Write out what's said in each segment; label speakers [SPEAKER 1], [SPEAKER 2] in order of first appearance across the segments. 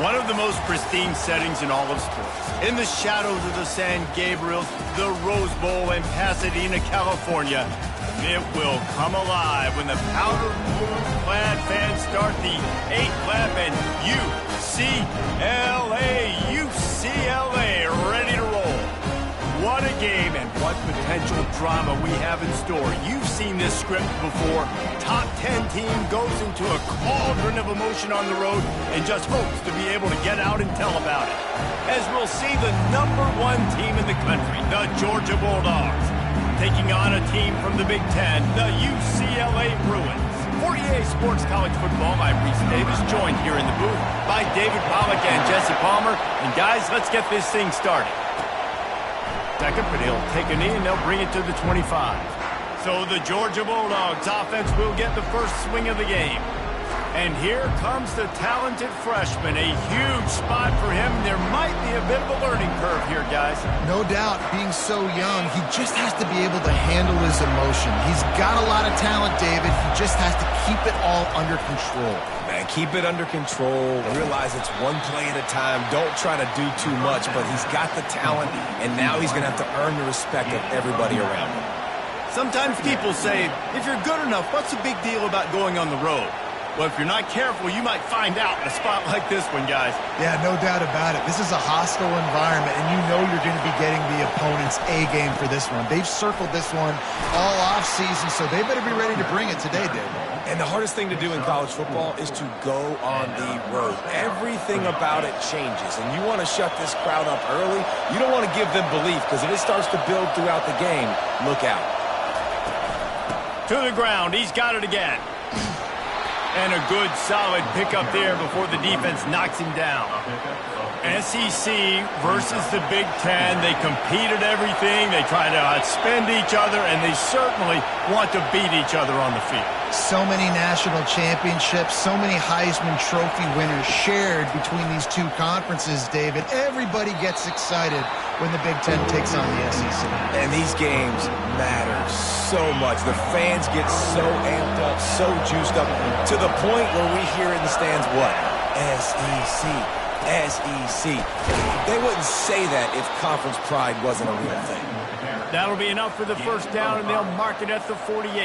[SPEAKER 1] One of the most pristine settings in all of sports. In the shadows of the San Gabriel, the Rose Bowl in Pasadena, California, it will come alive when the powder blue-clad fans start the 8-lap and UCLA, ready to roll. What a game and what potential drama we have in store. You've seen this script before. Top 10 team goes into a cauldron of emotion on the road and just hopes to be able to get out and tell about it. As we'll see the #1 team in the country, the Georgia Bulldogs, taking on a team from the Big Ten, the UCLA Bruins. For EA Sports College Football, I'm Reese Davis, joined here in the booth by David Pollack and Jesse Palmer. And guys, let's get this thing started. Second, but he'll take a knee and they'll bring it to the 25. So the Georgia Bulldogs offense will get the first swing of the game. And here comes the talented freshman. A huge spot for him. There might be a bit of a learning curve here, guys.
[SPEAKER 2] No doubt, being so young, he just has to be able to handle his emotion. He's got a lot of talent, David. He just has to keep it all under control.
[SPEAKER 3] Man, keep it under control. Realize it's one play at a time. Don't try to do too much, but he's got the talent, and now he's going to have to earn the respect of everybody around him.
[SPEAKER 1] Sometimes people say, if you're good enough, what's the big deal about going on the road? Well, if you're not careful, you might find out in a spot like this one, guys.
[SPEAKER 2] Yeah, no doubt about it. This is a hostile environment, and you know you're going to be getting the opponent's A-game for this one. They've circled this one all off-season, so they better be ready to bring it today, David.
[SPEAKER 3] And the hardest thing to do in college football is to go on the road. Everything about it changes, and you want to shut this crowd up early. You don't want to give them belief, because if it starts to build throughout the game, look out.
[SPEAKER 1] To the ground. He's got it again. And a good, solid pickup there before the defense knocks him down. SEC versus the Big Ten. They compete at everything. They try to outspend each other, and they certainly want to beat each other on the field.
[SPEAKER 2] So many national championships, so many Heisman Trophy winners shared between these two conferences, David. Everybody gets excited when the Big Ten takes on the SEC.
[SPEAKER 3] And these games matter so much. The fans get so amped up, so juiced up, to the point where we hear in the stands, what? SEC. SEC. They wouldn't say that if conference pride wasn't a real thing.
[SPEAKER 1] That'll be enough for the first down, and they'll mark it at the 48.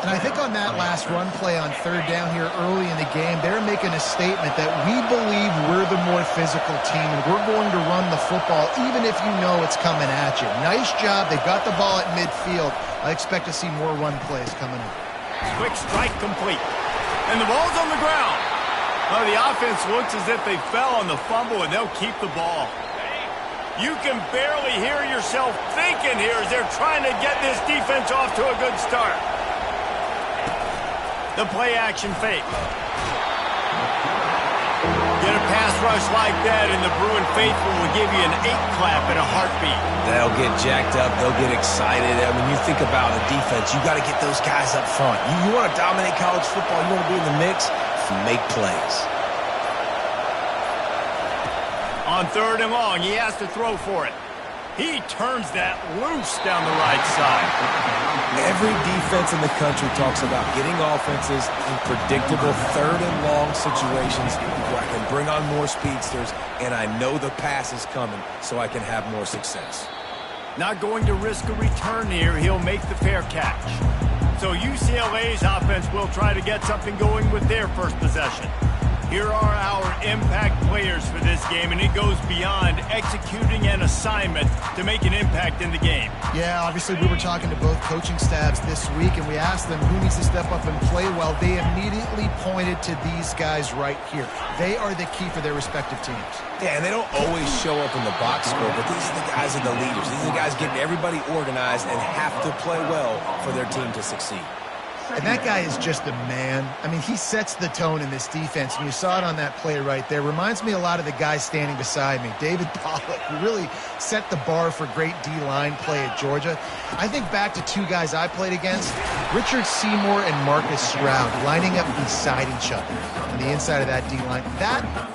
[SPEAKER 2] And I think on that last run play on third down here early in the game, they're making a statement that we believe we're the more physical team, and we're going to run the football even if you know it's coming at you. Nice job. They've got the ball at midfield. I expect to see more run plays coming up.
[SPEAKER 1] Quick strike complete. And the ball's on the ground. Oh, the offense looks as if they fell on the fumble, and they'll keep the ball. You can barely hear yourself thinking here as they're trying to get this defense off to a good start. The play-action fake. Get a pass rush like that, and the Bruin faithful will give you an 8-clap and a heartbeat.
[SPEAKER 3] They'll get jacked up. They'll get excited. I mean, you think about a defense, you got to get those guys up front. You want to dominate college football. You want to be in the mix. Make plays.
[SPEAKER 1] On third and long, he has to throw for it. He turns that loose down the right side.
[SPEAKER 3] Every defense in the country talks about getting offenses in predictable third and long situations where I can bring on more speedsters and I know the pass is coming so I can have more success.
[SPEAKER 1] Not going to risk a return here. He'll make the fair catch. So UCLA's offense will try to get something going with their first possession. Here are our impact players for this game, and it goes beyond executing an assignment to make an impact in the game.
[SPEAKER 2] Yeah, obviously we were talking to both coaching staffs this week, and we asked them who needs to step up and play well. They immediately pointed to these guys right here. They are the key for their respective teams.
[SPEAKER 3] Yeah, and they don't always show up in the box score, but these are the guys that are the leaders. These are the guys getting everybody organized and have to play well for their team to succeed.
[SPEAKER 2] And that guy is just a man. I mean, he sets the tone in this defense, and you saw it on that play right there. Reminds me a lot of the guy standing beside me, David Pollack, who really set the bar for great D-line play at Georgia. I think back to two guys I played against, Richard Seymour and Marcus Stroud, lining up beside each other on the inside of that D-line. That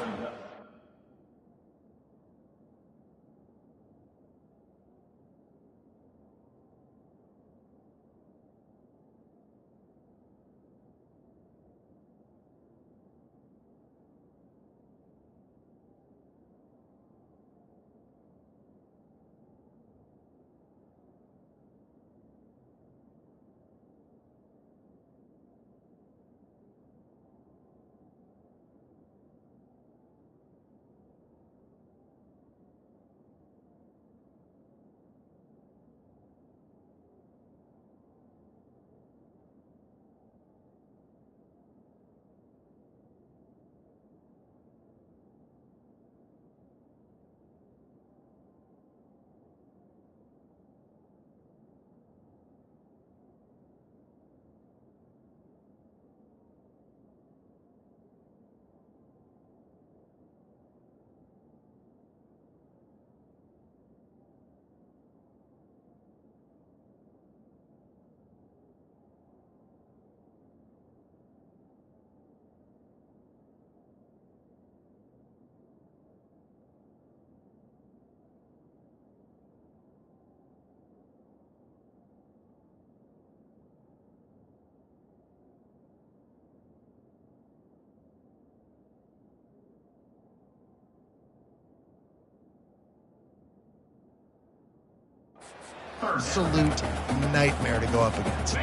[SPEAKER 2] absolute nightmare to go up against.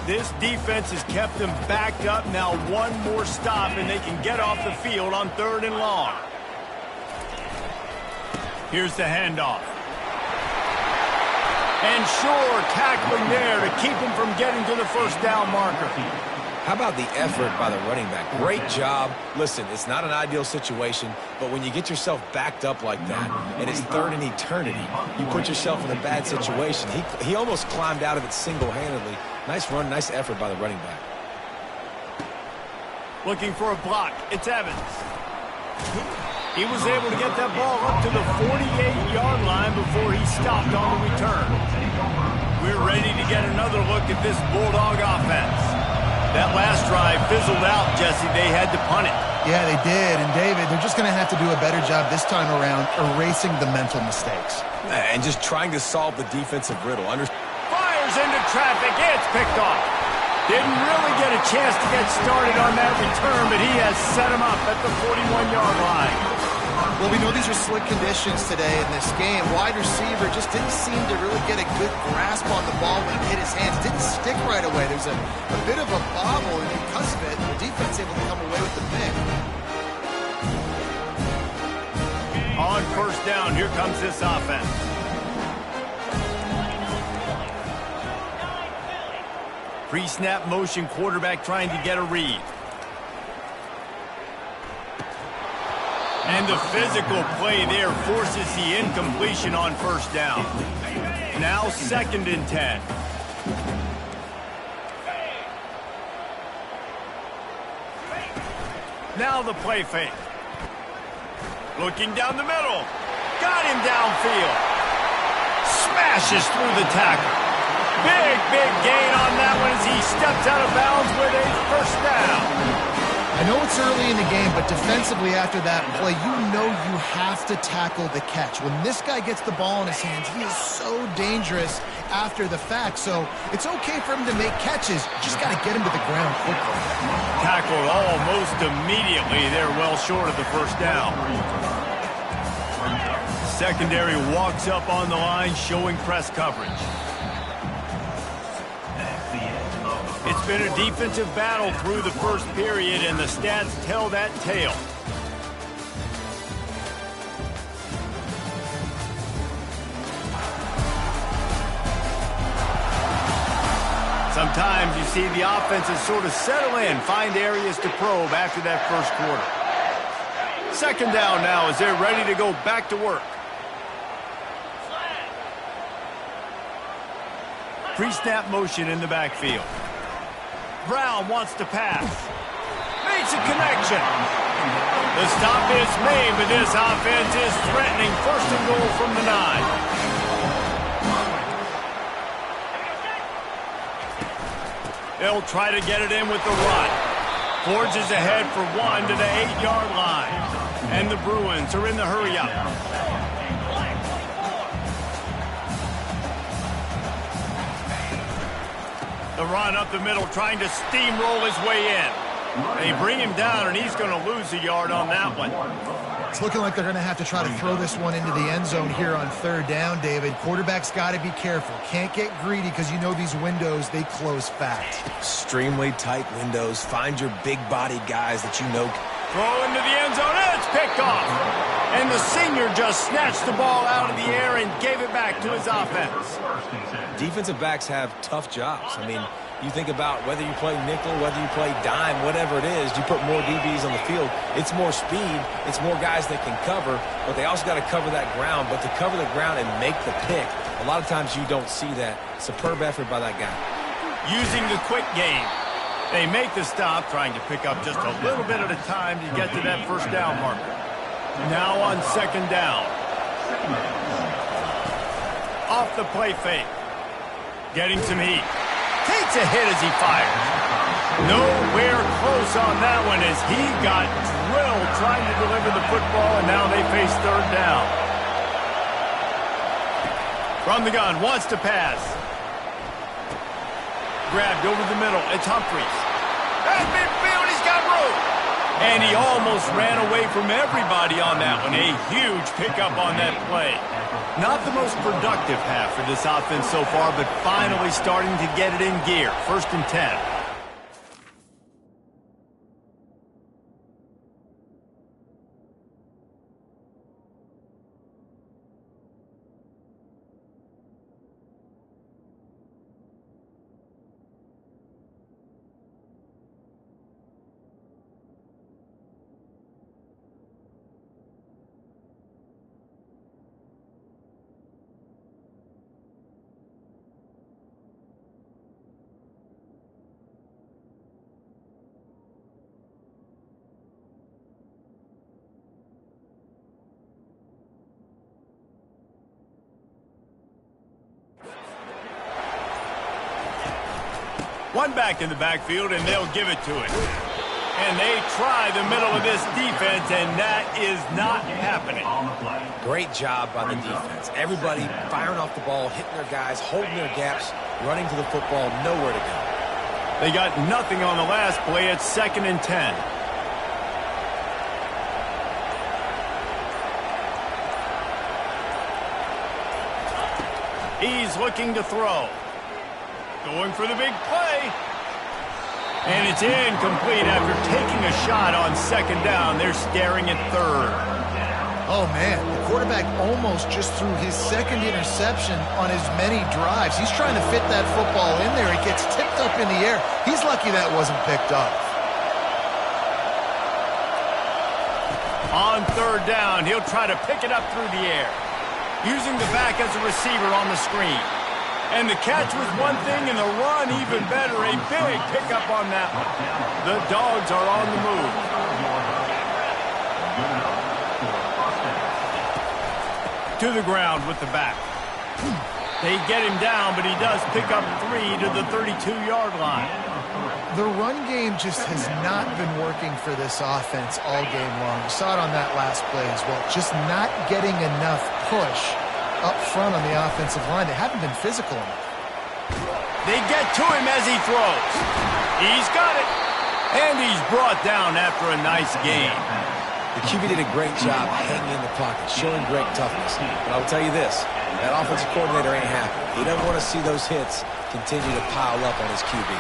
[SPEAKER 1] This defense has kept them backed up. Now one more stop, and they can get off the field on 3rd and long. Here's the handoff. And sure, tackling there to keep him from getting to the first down marker.
[SPEAKER 3] How about the effort by the running back? Great job. Listen, it's not an ideal situation, but when you get yourself backed up like that, and it's 3rd and eternity, you put yourself in a bad situation. He almost climbed out of it single-handedly. Nice run, nice effort by the running back.
[SPEAKER 1] Looking for a block. It's Evans. He was able to get that ball up to the 48-yard line before he stopped on the return. We're ready to get another look at this Bulldog offense. That last drive fizzled out, Jesse. They had to punt it.
[SPEAKER 2] Yeah, they did. And, David, they're just going to have to do a better job this time around erasing the mental mistakes.
[SPEAKER 3] And just trying to solve the defensive riddle.
[SPEAKER 1] Fires into traffic. It's picked off. Didn't really get a chance to get started on that return, but he has set him up at the 41-yard line.
[SPEAKER 2] Well, we know these are slick conditions today in this game. Wide receiver just didn't seem to really get a good grasp on the ball when it hit his hands. Didn't stick right away. There's a bit of a bobble, and because of it, the defense able to come away with the pick.
[SPEAKER 1] On 1st down, here comes this offense. Pre-snap motion, quarterback trying to get a read. And the physical play there forces the incompletion on 1st down. Now 2nd and 10. Now the play fake. Looking down the middle. Got him downfield. Smashes through the tackle. Big gain on that one as he steps out of bounds with a 1st down.
[SPEAKER 2] I know it's early in the game, but defensively after that play, you know you have to tackle the catch. When this guy gets the ball in his hands, he is so dangerous after the fact. So it's okay for him to make catches. Just got to get him to the ground quickly.
[SPEAKER 1] Tackled almost immediately. They're well short of the 1st down. Secondary walks up on the line, showing press coverage. It's been a defensive battle through the 1st period, and the stats tell that tale. Sometimes you see the offenses sort of settle in, find areas to probe after that 1st quarter. 2nd down now as they're ready to go back to work. Pre-snap motion in the backfield. Brown wants to pass. Makes a connection. The stop is made, but this offense is threatening 1st and goal from the 9. They'll try to get it in with the run. Forges ahead for 1 to the 8-yard line. And the Bruins are in the hurry-up. The run up the middle, trying to steamroll his way in. They bring him down, and he's going to lose a yard on that one.
[SPEAKER 2] It's looking like they're going to have to try to throw this one into the end zone here on 3rd down, David. Quarterback's got to be careful. Can't get greedy because you know these windows, they close fast.
[SPEAKER 3] Extremely tight windows. Find your big-bodied guys that you know.
[SPEAKER 1] Throw into the end zone, and it's picked off. And the senior just snatched the ball out of the air and gave it back to his offense.
[SPEAKER 3] Defensive backs have tough jobs. I mean, you think about whether you play nickel, whether you play dime, whatever it is, you put more DBs on the field. It's more speed. It's more guys that can cover, but they also got to cover that ground. But to cover the ground and make the pick, a lot of times you don't see that. Superb effort by that guy.
[SPEAKER 1] Using the quick game. They make the stop, trying to pick up just a little bit at a time to get to that 1st down marker. Now on 2nd down. Off the play fake. Getting some heat. Takes a hit as he fires. Nowhere close on that one as he got drilled trying to deliver the football, and now they face 3rd down. From the gun, wants to pass. Grabbed over the middle. It's Humphries. At midfield, he's got room. And he almost ran away from everybody on that one. A huge pickup on that play. Not the most productive half for this offense so far, but finally starting to get it in gear. 1st and 10. One back in the backfield, and they'll give it to it. And they try the middle of this defense, and that is not happening.
[SPEAKER 3] Great job by the defense. Everybody firing off the ball, hitting their guys, holding their gaps, running to the football, nowhere to go.
[SPEAKER 1] They got nothing on the last play. It's 2nd and 10. He's looking to throw. Going for the big play. And it's incomplete after taking a shot on 2nd down. They're staring at 3rd.
[SPEAKER 2] Oh, man, the quarterback almost just threw his 2nd interception on as many drives. He's trying to fit that football in there. It gets tipped up in the air. He's lucky that wasn't picked up.
[SPEAKER 1] On 3rd down, he'll try to pick it up through the air, using the back as a receiver on the screen. And the catch was one thing, and the run even better. A big pickup on that one. The Dogs are on the move. To the ground with the back. They get him down, but he does pick up 3 to the 32-yard line.
[SPEAKER 2] The run game just has not been working for this offense all game long. We saw it on that last play as well. Just not getting enough push up front on the offensive line. They haven't been physical enough.
[SPEAKER 1] They get to him as he throws. He's got it. And he's brought down after a nice gain.
[SPEAKER 3] The QB did a great job hanging in the pocket, showing great toughness. But I'll tell you this, that offensive coordinator ain't happy. He doesn't want to see those hits continue to pile up on his QB.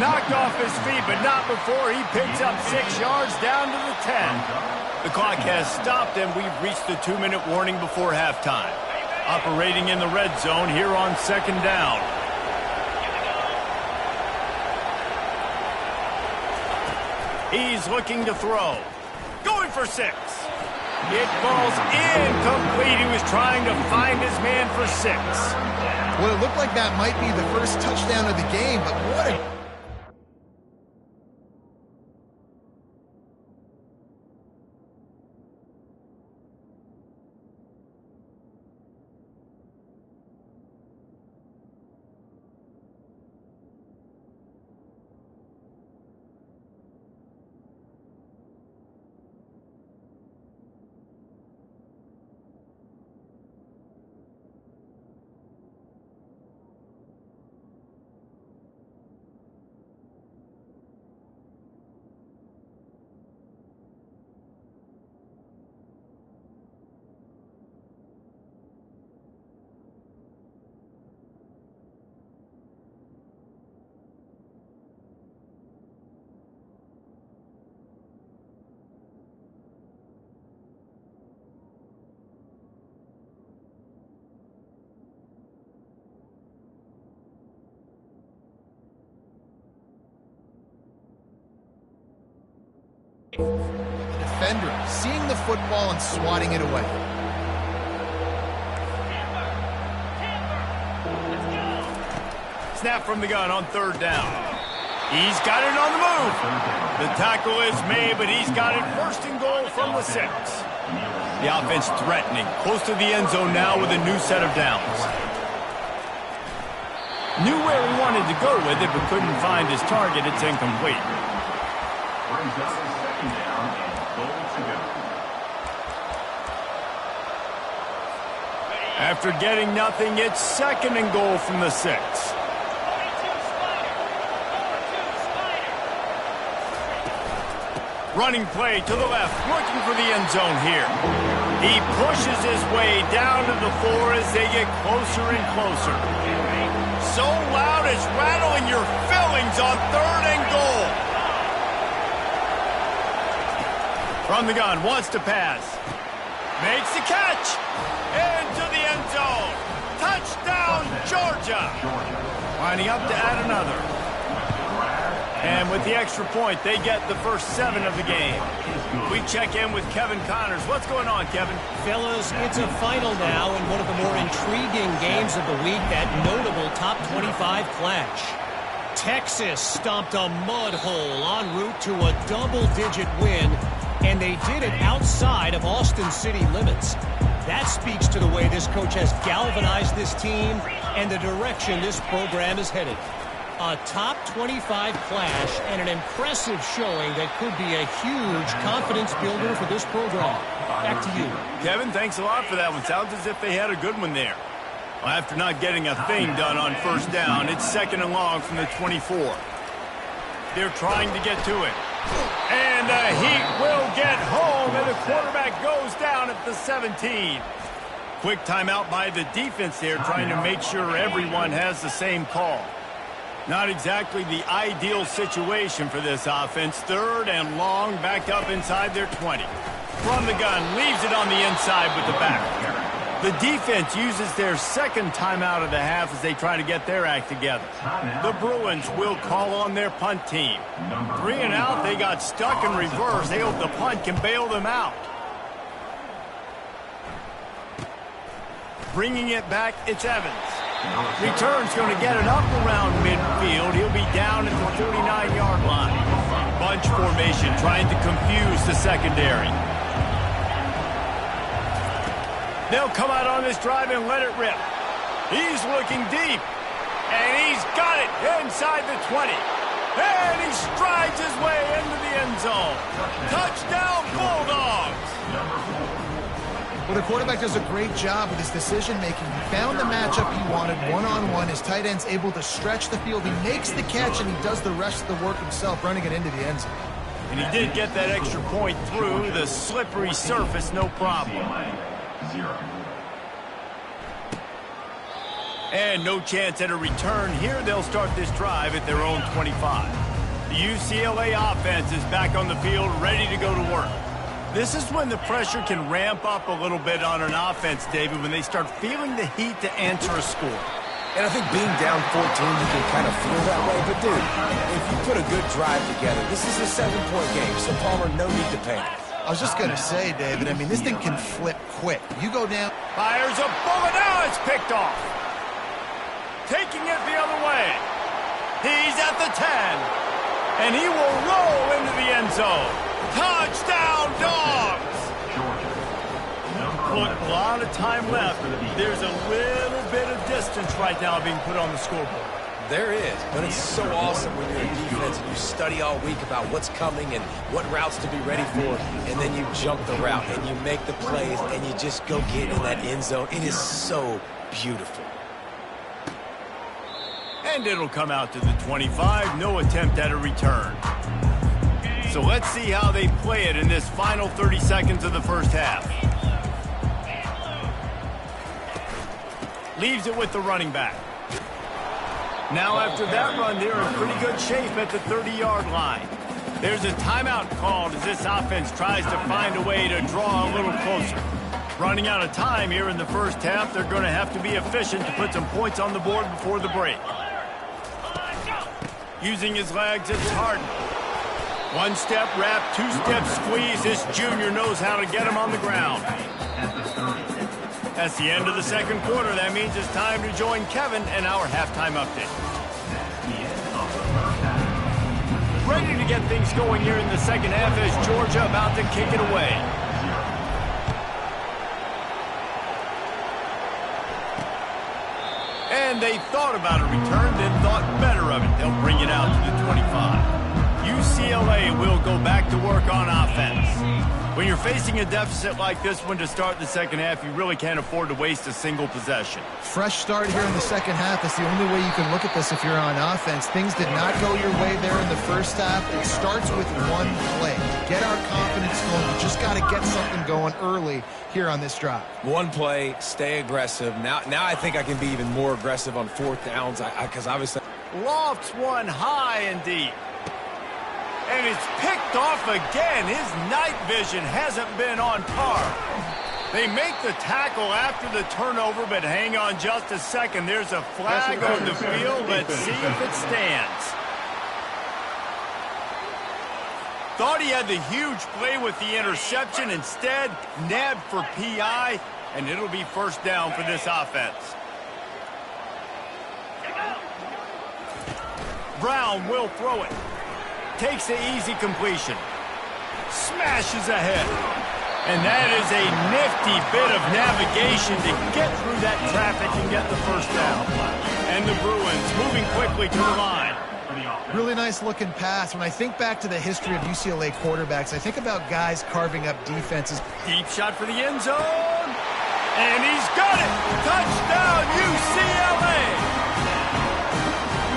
[SPEAKER 1] Knocked off his feet, but not before he picks up 6 yards down to the 10. The clock has stopped, and we've reached the 2-minute warning before halftime. Operating in the red zone here on 2nd down. He's looking to throw. Going for 6. It falls incomplete. He was trying to find his man for 6.
[SPEAKER 2] Well, it looked like that might be the first touchdown of the game, but what a... Defender seeing the football and swatting it away.
[SPEAKER 1] Snap from the gun on 3rd down. He's got it on the move. The tackle is made, but he's got it 1st and goal from the 6. The offense threatening, close to the end zone now with a new set of downs. Knew where he wanted to go with it, but couldn't find his target. It's incomplete. Brings us a 2nd down and goal to go. After getting nothing, it's 2nd and goal from the 6. Running play to the left, looking for the end zone here. He pushes his way down to the floor as they get closer and closer. So loud it's rattling your fillings on 3rd and goal. From the gun, wants to pass. Makes the catch. Into the end zone. Touchdown, Georgia. Lining up to add another. And with the extra point, they get the first 7 of the game. We check in with Kevin Connors. What's going on, Kevin?
[SPEAKER 4] Fellas, it's a final now in one of the more intriguing games of the week, that notable top 25 clash. Texas stomped a mud hole en route to a double-digit win, and they did it outside of Austin city limits. That speaks to the way this coach has galvanized this team and the direction this program is headed. A top 25 clash and an impressive showing that could be a huge confidence builder for this program. Back to you.
[SPEAKER 1] Kevin, thanks a lot for that one. Sounds as if they had a good one there. Well, after not getting a thing done on first down, it's 2nd and long from the 24. They're trying to get to it. And the Heat will get home, and the quarterback goes down at the 17. Quick timeout by the defense there, trying to make sure everyone has the same call. Not exactly the ideal situation for this offense. 3rd and long, back up inside their 20. From the gun, leaves it on the inside with the back. The defense uses their 2nd timeout of the half as they try to get their act together. The Bruins will call on their punt team. 3 and out, they got stuck in reverse. They hope the punt can bail them out. Bringing it back, it's Evans. Return's going to get it up around midfield. He'll be down at the 39-yard line. Bunch formation trying to confuse the secondary. They'll come out on this drive and let it rip. He's looking deep. And he's got it inside the 20. And he strides his way into the end zone. Touchdown, Bulldogs!
[SPEAKER 2] Well, the quarterback does a great job with his decision-making. He found the matchup he wanted, one-on-one. His tight end's able to stretch the field. He makes the catch, and he does the rest of the work himself, running it into the end zone.
[SPEAKER 1] And he did get that extra point through the slippery surface, no problem. And no chance at a return here. They'll start this drive at their own 25. The UCLA offense is back on the field, ready to go to work. This is when the pressure can ramp up a little bit on an offense, David, when they start feeling the heat to answer a score.
[SPEAKER 3] And I think being down 14, you can kind of feel that way. But, dude, if you put a good drive together, this is a 7-point game, so, Palmer, no need to panic.
[SPEAKER 2] I was just going to say, David, I mean, this thing can flip quick. You go down.
[SPEAKER 1] Fires a bullet. Now it's picked off. Taking it the other way. He's at the 10. And he will roll into the end zone. Touchdown, Dogs! Look, a lot of time left. There's a little bit of distance right now being put on the scoreboard.
[SPEAKER 3] There is, but it's so awesome when you're in defense and you study all week about what's coming and what routes to be ready for, and then you jump the route and you make the plays and you just go get in that end zone. It is so beautiful.
[SPEAKER 1] And it'll come out to the 25. No attempt at a return. So let's see how they play it in this final 30 seconds of the first half. Leaves it with the running back. Now after that run, they're in pretty good shape at the 30-yard line. There's a timeout called as this offense tries to find a way to draw a little closer. Running out of time here in the first half, they're going to have to be efficient to put some points on the board before the break. Using his legs, it's Harden. One-step wrap, two-step squeeze. This junior knows how to get him on the ground. That's the end of the second quarter. That means it's time to join Kevin and our halftime update. Ready to get things going here in the second half as Georgia about to kick it away. And they thought about a return, then thought better of it. They'll bring it out to the 25. UCLA will go back to work on offense. When you're facing a deficit like this one to start the second half, you really can't afford to waste a single possession.
[SPEAKER 2] Fresh start here in the second half. That's the only way you can look at this if you're on offense. Things did not go your way there in the first half. It starts with one play. To get our confidence going, we just got to get something going early here on this drive.
[SPEAKER 3] One play, stay aggressive. Now I think I can be even more aggressive on fourth downs because obviously...
[SPEAKER 1] Lofts one high and deep. And it's picked off again. His night vision hasn't been on par. They make the tackle after the turnover, but hang on just a second. There's a flag on the field. Let's see if it stands. Thought he had the huge play with the interception. Instead, nabbed for PI, and it'll be first down for this offense. Brown will throw it. Takes the easy completion. Smashes ahead. And that is a nifty bit of navigation to get through that traffic and get the first down. And the Bruins moving quickly to the line.
[SPEAKER 2] Really nice looking pass. When I think back to the history of UCLA quarterbacks, I think about guys carving up defenses.
[SPEAKER 1] Deep shot for the end zone. And he's got it. Touchdown, UCLA.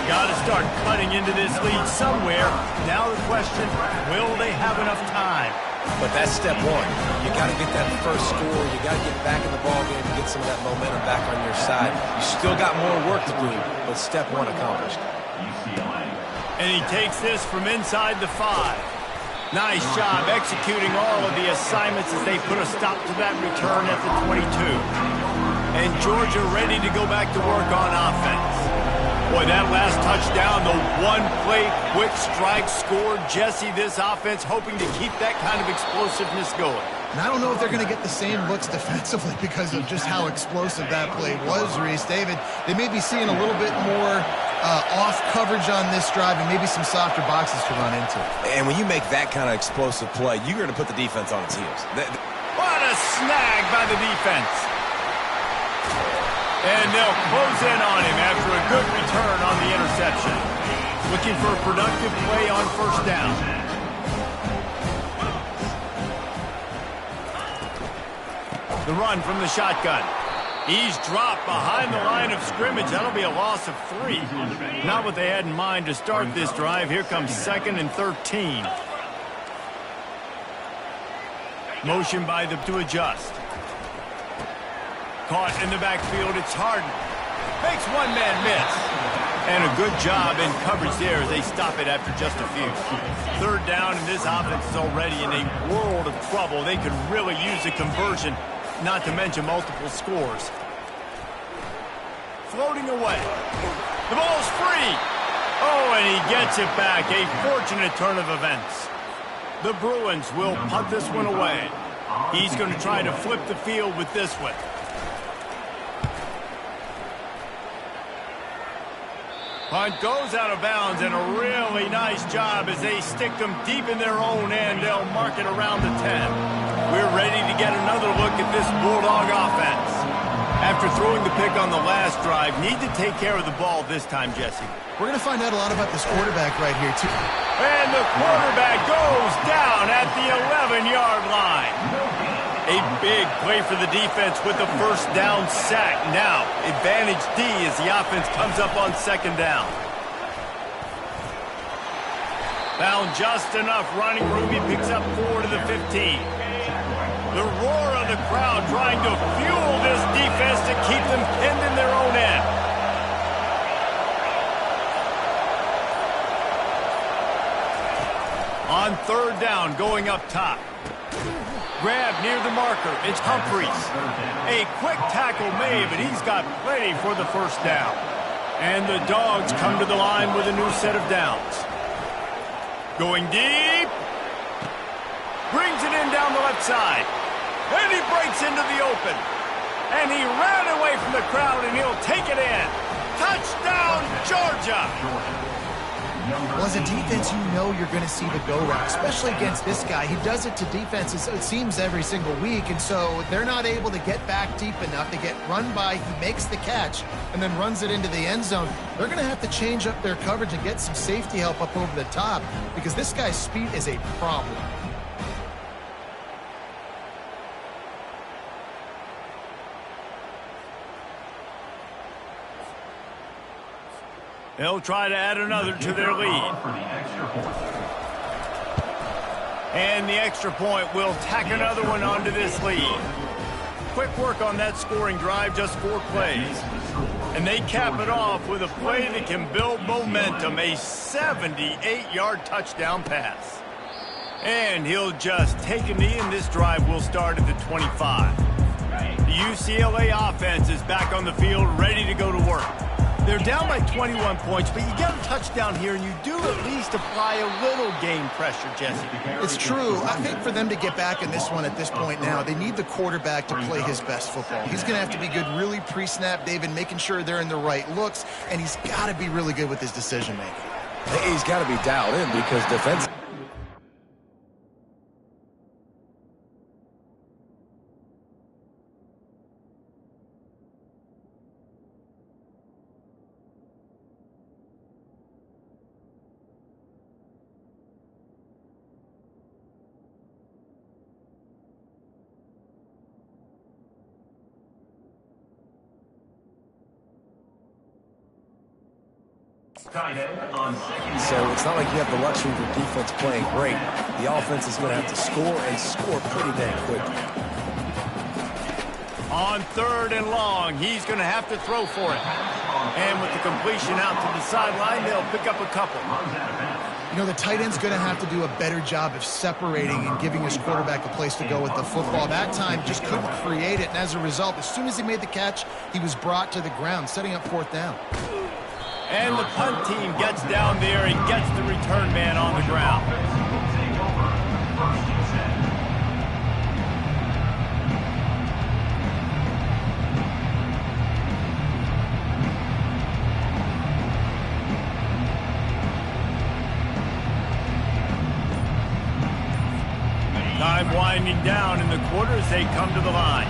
[SPEAKER 1] Got to start cutting into this lead somewhere. Now the question, will they have enough time?
[SPEAKER 3] But that's step one. You got to get that first score. You got to get back in the ballgame and get some of that momentum back on your side. You still got more work to do, but step one accomplished.
[SPEAKER 1] And he takes this from inside the 5. Nice job executing all of the assignments as they put a stop to that return at the 22. And Georgia ready to go back to work on offense. Boy, that last touchdown, the one-play quick strike scored. Jesse, this offense hoping to keep that kind of explosiveness going.
[SPEAKER 2] And I don't know if they're going to get the same looks defensively because of just how explosive that play was, Reese. David, they may be seeing a little bit more off coverage on this drive and maybe some softer boxes to run into.
[SPEAKER 3] And when you make that kind of explosive play, you're going to put the defense on its heels.
[SPEAKER 1] What a snag by the defense. And they'll close in on him after a good return on the interception. Looking for a productive play on first down. The run from the shotgun. He's dropped behind the line of scrimmage. That'll be a loss of 3. Not what they had in mind to start this drive. Here comes 2nd and 13. Motion by them to adjust. Caught in the backfield, it's Harden. Makes one man miss. And a good job in coverage there as they stop it after just a few. Third down, and this offense is already in a world of trouble. They could really use a conversion, not to mention multiple scores. Floating away. The ball's free. Oh, and he gets it back. A fortunate turn of events. The Bruins will punt this one away. He's going to try to flip the field with this one. Punt goes out of bounds, and a really nice job as they stick them deep in their own end. They'll mark it around the 10. We're ready to get another look at this Bulldog offense. After throwing the pick on the last drive, need to take care of the ball this time, Jesse.
[SPEAKER 2] We're going to find out a lot about this quarterback right here, too.
[SPEAKER 1] And the quarterback goes down at the 11-yard line. A big play for the defense with the first down sack. Now, advantage D as the offense comes up on second down. Found just enough running room. He picks up 4 to the 15. The roar of the crowd trying to fuel this defense to keep them pinned in their own end. On third down, going up top. Grab near the marker. It's Humphries. A quick tackle made, but he's got plenty for the first down. And the Dogs come to the line with a new set of downs. Going deep. Brings it in down the left side. And he breaks into the open. And he ran away from the crowd, and he'll take it in. Touchdown, Georgia!
[SPEAKER 2] Well, as a defense, you know you're going to see the go route, especially against this guy. He does it to defenses, it seems, every single week, and so they're not able to get back deep enough to get run by. He makes the catch and then runs it into the end zone. They're going to have to change up their coverage and get some safety help up over the top because this guy's speed is a problem.
[SPEAKER 1] They'll try to add another to their lead. And the extra point will tack another one onto this lead. Quick work on that scoring drive, just 4 plays. And they cap it off with a play that can build momentum, a 78-yard touchdown pass. And he'll just take a knee, and this drive will start at the 25. The UCLA offense is back on the field, ready to go to work. They're down by 21 points, but you get a touchdown here, and you do at least apply a little game pressure, Jesse.
[SPEAKER 2] It's true. I think for them to get back in this one at this point now, they need the quarterback to play his best football. He's going to have to be good really pre-snap, David, making sure they're in the right looks, and he's got to be really good with his decision-making.
[SPEAKER 3] He's got to be dialed in because defense... So it's not like you have the luxury of the defense playing great. The offense is going to have to score and score pretty dang quickly.
[SPEAKER 1] On 3rd and long, he's going to have to throw for it. And with the completion out to the sideline, they'll pick up a couple.
[SPEAKER 2] You know, the tight end's going to have to do a better job of separating and giving his quarterback a place to go with the football. That time just couldn't create it, and as a result, as soon as he made the catch, he was brought to the ground, setting up 4th down.
[SPEAKER 1] And the punt team gets down there and gets the return man on the ground. Time winding down in the quarter as they come to the line.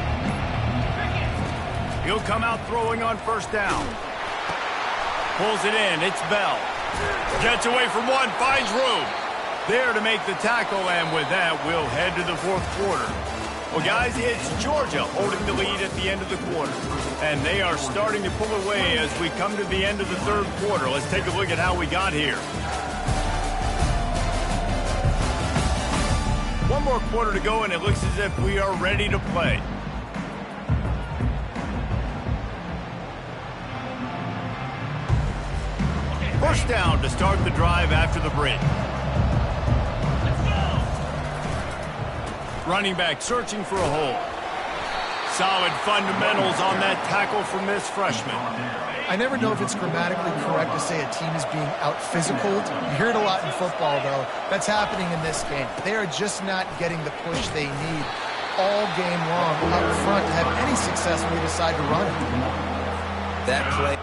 [SPEAKER 1] He'll come out throwing on 1st down. Pulls it in. It's Bell. Gets away from one. Finds room. There to make the tackle. And with that, we'll head to the 4th quarter. Well, guys, it's Georgia holding the lead at the end of the quarter. And they are starting to pull away as we come to the end of the 3rd quarter. Let's take a look at how we got here. One more quarter to go, and it looks as if we are ready to play. First down to start the drive after the break. Running back searching for a hole. Solid fundamentals on that tackle from this freshman.
[SPEAKER 2] I never know if it's grammatically correct to say a team is being out-physicaled. You hear it a lot in football, though. That's happening in this game. They are just not getting the push they need all game long up front to have any success when they decide to run it.
[SPEAKER 3] That play...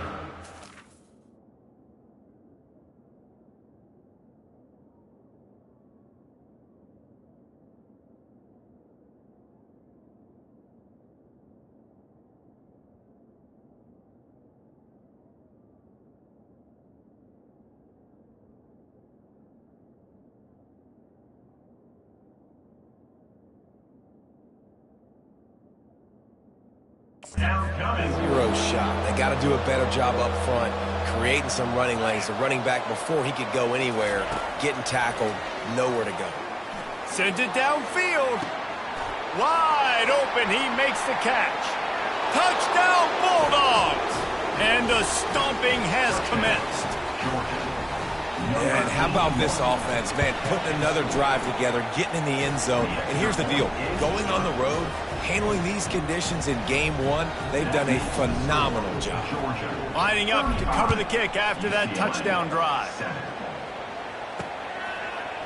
[SPEAKER 3] Zero shot. They got to do a better job up front, creating some running lanes. The running back, before he could go anywhere, getting tackled, nowhere to go.
[SPEAKER 1] Sends it downfield. Wide open. He makes the catch. Touchdown, Bulldogs! And the stomping has commenced.
[SPEAKER 3] And how about this offense, man? Putting another drive together, getting in the end zone. And here's the deal. Going on the road, handling these conditions in game 1, they've done a phenomenal job.
[SPEAKER 1] Lining up to cover the kick after that touchdown drive.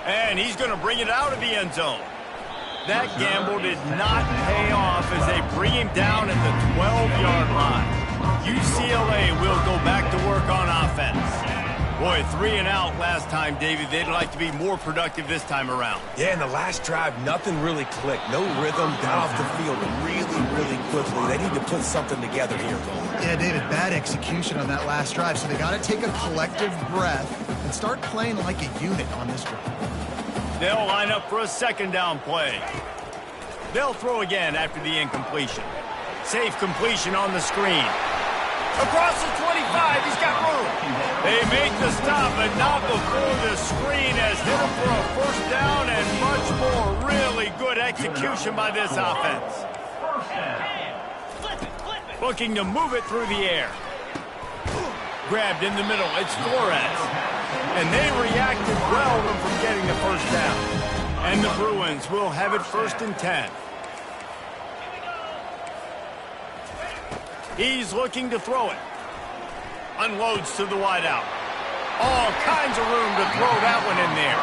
[SPEAKER 1] And he's going to bring it out of the end zone. That gamble did not pay off as they bring him down at the 12-yard line. UCLA will go back to work on offense. Boy, 3 and out last time, David. They'd like to be more productive this time around.
[SPEAKER 3] Yeah, in the last drive, nothing really clicked. No rhythm, got off the field really quickly. They need to put something together here.
[SPEAKER 2] Yeah, David, bad execution on that last drive. So they got to take a collective breath and start playing like a unit on this drive.
[SPEAKER 1] They'll line up for a 2nd down play. They'll throw again after the incompletion. Safe completion on the screen. Across the 25, he's got room. They make the stop, but not before the screen has hit them for a first down and much more. Really good execution by this offense. Looking to move it through the air. Grabbed in the middle. It's Flores. And they reacted well from getting the first down. And the Bruins will have it 1st and 10. He's looking to throw it. Unloads to the wideout. All kinds of room to throw that one in there.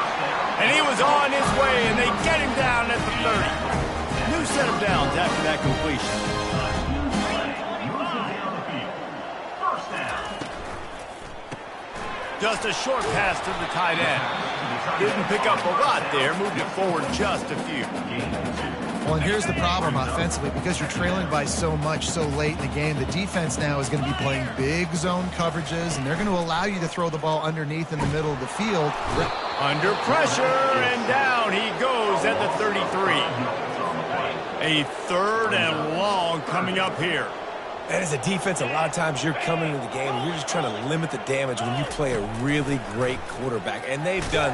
[SPEAKER 1] And he was on his way, and they get him down at the 30. New set of downs after that completion. Just a short pass to the tight end. Didn't pick up a lot there, moved it forward just a few.
[SPEAKER 2] Well, and here's the problem offensively. Because you're trailing by so much so late in the game, the defense now is going to be playing big zone coverages, and they're going to allow you to throw the ball underneath in the middle of the field.
[SPEAKER 1] Under pressure, and down he goes at the 33. A 3rd and long coming up here.
[SPEAKER 3] And as a defense, a lot of times you're coming into the game and you're just trying to limit the damage when you play a really great quarterback. And they've done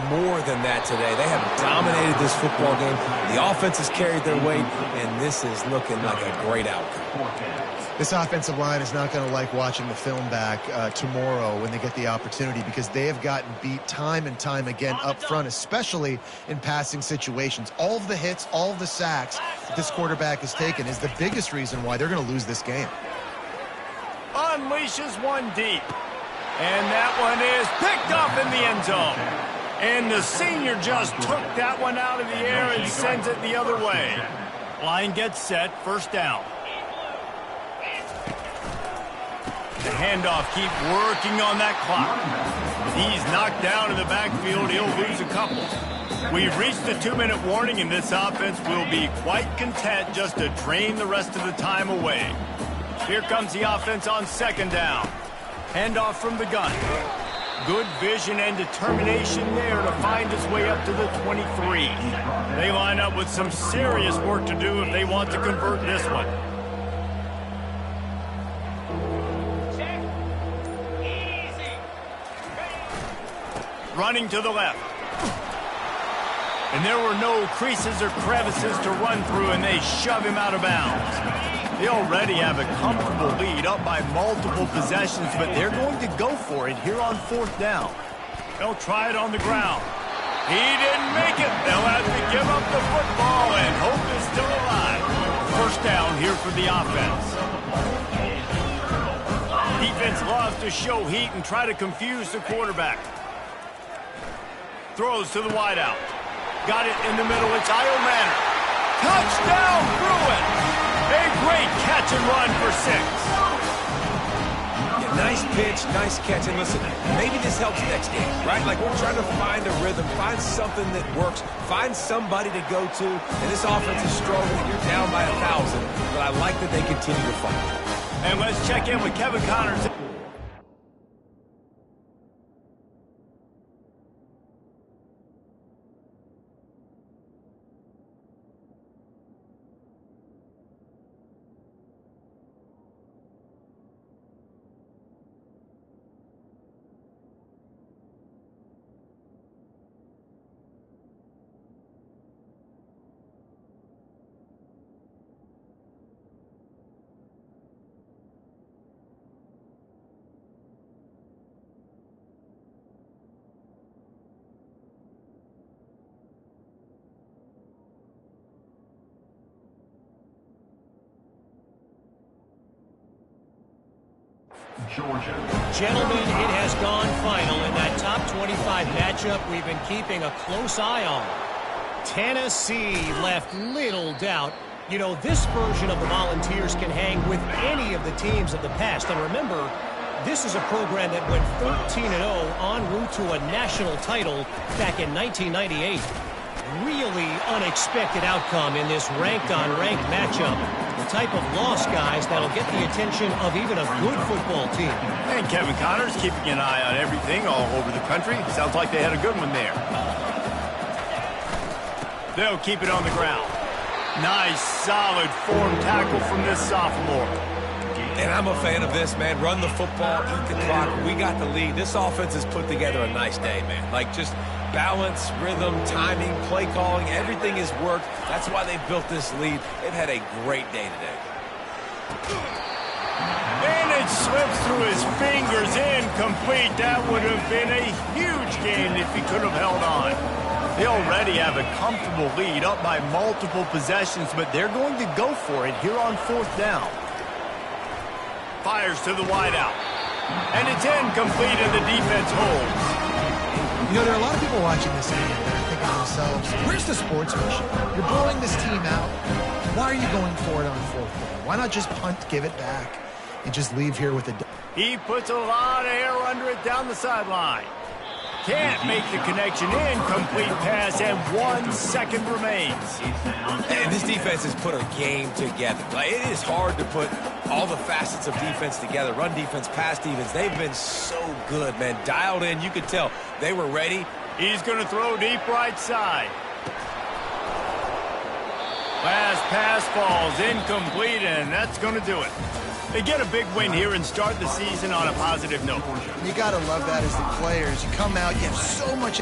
[SPEAKER 3] more than that today. They have dominated this football game. The offense has carried their weight, and this is looking like a great outcome.
[SPEAKER 2] This offensive line is not going to like watching the film back tomorrow when they get the opportunity, because they have gotten beat time and time again up front, especially in passing situations. All of the hits, all of the sacks that this quarterback has taken is the biggest reason why they're going to lose this game.
[SPEAKER 1] Unleashes one deep. And that one is picked up in the end zone. And the senior just took that one out of the air and sends it the other way. Line gets set, 1st down. The handoff, keep working on that clock. He's knocked down in the backfield. He'll lose a couple. We've reached the 2-minute warning, and this offense will be quite content just to drain the rest of the time away. Here comes the offense on 2nd down. Handoff from the gun. Good vision and determination there to find his way up to the 23. They line up with some serious work to do if they want to convert this one. Running to the left. And there were no creases or crevices to run through, and they shove him out of bounds. They already have a comfortable lead, up by multiple possessions, but they're going to go for it here on 4th down. They'll try it on the ground. He didn't make it. They'll have to give up the football, and hope is still alive. 1st down here for the offense. Defense loves to show heat and try to confuse the quarterback. Throws to the wideout. Got it in the middle. It's Io Manor. Touchdown, Bruins! A great catch and run for 6.
[SPEAKER 3] Yeah, nice pitch, nice catch. And listen, maybe this helps next game, right? Like, we're trying to find a rhythm, find something that works, find somebody to go to. And this offense is struggling. You're down by 1,000, but I like that they continue to fight.
[SPEAKER 1] And let's check in with Kevin Connors.
[SPEAKER 4] Georgia. Gentlemen, it has gone final in that top 25 matchup we've been keeping a close eye on. Tennessee left little doubt. You know, this version of the Volunteers can hang with any of the teams of the past. And remember, this is a program that went 13-0 en route to a national title back in 1998. Really unexpected outcome in this ranked-on-ranked matchup. The type of loss, guys, that'll get the attention of even a good football team.
[SPEAKER 1] And Kevin Connors keeping an eye on everything all over the country. Sounds like they had a good one there. They'll keep it on the ground. Nice, solid form tackle from this sophomore.
[SPEAKER 3] And I'm a fan of this, man. Run the football, eat the clock. We got the lead. This offense has put together a nice day, man. Like, just balance, rhythm, timing, play calling, everything has worked. That's why they built this lead. They've had a great day today.
[SPEAKER 1] And it slips through his fingers, incomplete. That would have been a huge gain if he could have held on. They already have a comfortable lead, up by multiple possessions, but they're going to go for it here on 4th down. Fires to the wideout. And it's incomplete, and the defense holds.
[SPEAKER 2] You know, there are a lot of people watching this game that are thinking to themselves, where's the sportsmanship? You're blowing this team out. Why are you going for it on 4th down? Why not just punt, give it back, and just leave here with a...
[SPEAKER 1] He puts a lot of air under it down the sideline. Can't make the connection. Incomplete pass, and 1 second remains.
[SPEAKER 3] And this defense has put a game together. Like, it is hard to put all the facets of defense together. Run defense, pass defense. They've been so good, man. Dialed in. You could tell they were ready.
[SPEAKER 1] He's going to throw deep right side. Last pass falls incomplete, and that's going to do it. They get a big win here and start the season on a positive note.
[SPEAKER 2] You got to love that as the players. You come out, you have so much...